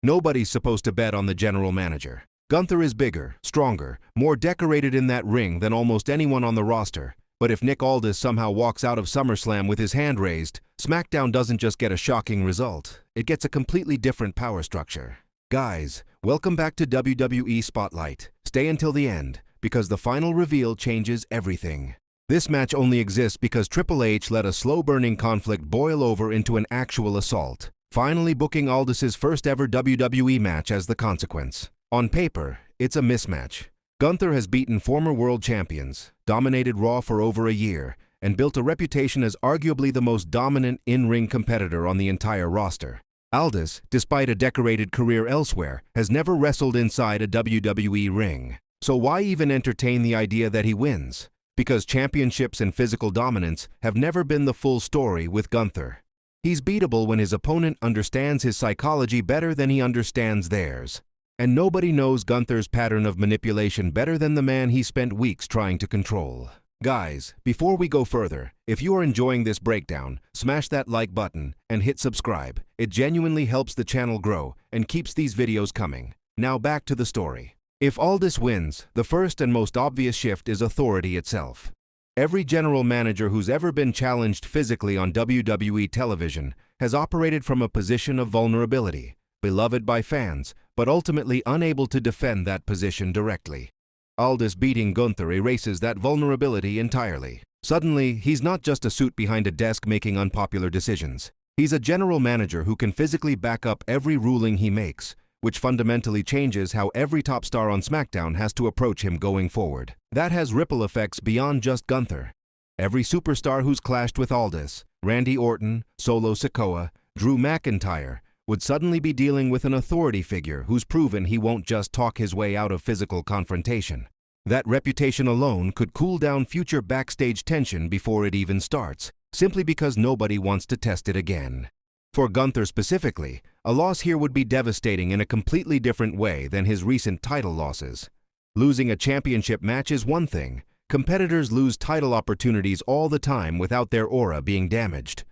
Nobody's supposed to bet on the general manager. Gunther is bigger, stronger, more decorated in that ring than almost anyone on the roster. But if Nick Aldis somehow walks out of SummerSlam with his hand raised, SmackDown doesn't just get a shocking result, it gets a completely different power structure. Guys, welcome back to WWE Spotlight. Stay until the end, because the final reveal changes everything. This match only exists because Triple H let a slow-burning conflict boil over into an actual assault, finally booking Aldis's first ever WWE match as the consequence. On paper, it's a mismatch. Gunther has beaten former world champions, dominated Raw for over a year, and built a reputation as arguably the most dominant in-ring competitor on the entire roster. Aldis, despite a decorated career elsewhere, has never wrestled inside a WWE ring. So why even entertain the idea that he wins? Because championships and physical dominance have never been the full story with Gunther. He's beatable when his opponent understands his psychology better than he understands theirs. And nobody knows Gunther's pattern of manipulation better than the man he spent weeks trying to control. Guys, before we go further, if you are enjoying this breakdown, smash that like button and hit subscribe. It genuinely helps the channel grow and keeps these videos coming. Now back to the story. If Aldis wins, the first and most obvious shift is authority itself. Every general manager who's ever been challenged physically on WWE television has operated from a position of vulnerability, beloved by fans, but ultimately unable to defend that position directly. Aldis beating Gunther erases that vulnerability entirely. Suddenly, he's not just a suit behind a desk making unpopular decisions. He's a general manager who can physically back up every ruling he makes, which fundamentally changes how every top star on SmackDown has to approach him going forward. That has ripple effects beyond just Gunther. Every superstar who's clashed with Aldis, Randy Orton, Solo Sikoa, Drew McIntyre, would suddenly be dealing with an authority figure who's proven he won't just talk his way out of physical confrontation. That reputation alone could cool down future backstage tension before it even starts, simply because nobody wants to test it again. For Gunther specifically, a loss here would be devastating in a completely different way than his recent title losses. Losing a championship match is one thing. Competitors lose title opportunities all the time without their aura being damaged.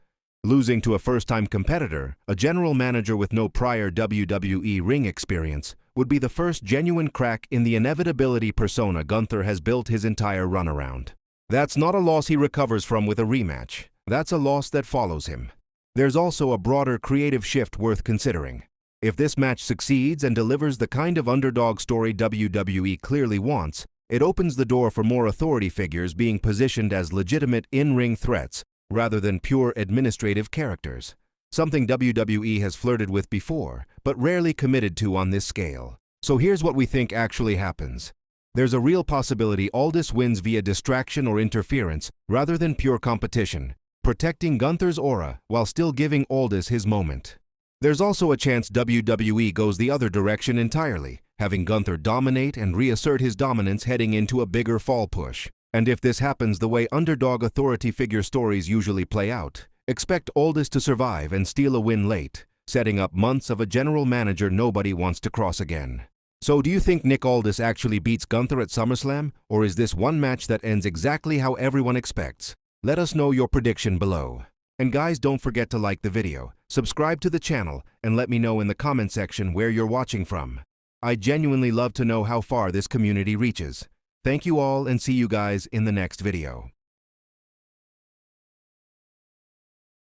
Losing to a first-time competitor, a general manager with no prior WWE ring experience, would be the first genuine crack in the inevitability persona Gunther has built his entire run around. That's not a loss he recovers from with a rematch. That's a loss that follows him. There's also a broader creative shift worth considering. If this match succeeds and delivers the kind of underdog story WWE clearly wants, it opens the door for more authority figures being positioned as legitimate in-ring threats rather than pure administrative characters, something WWE has flirted with before, but rarely committed to on this scale. So here's what we think actually happens. There's a real possibility Aldis wins via distraction or interference rather than pure competition, protecting Gunther's aura while still giving Aldis his moment. There's also a chance WWE goes the other direction entirely, having Gunther dominate and reassert his dominance heading into a bigger fall push. And if this happens the way underdog authority figure stories usually play out, expect Aldis to survive and steal a win late, setting up months of a general manager nobody wants to cross again. So do you think Nick Aldis actually beats Gunther at SummerSlam, or is this one match that ends exactly how everyone expects? Let us know your prediction below. And guys, don't forget to like the video, subscribe to the channel, and let me know in the comment section where you're watching from. I genuinely love to know how far this community reaches. Thank you all and see you guys in the next video.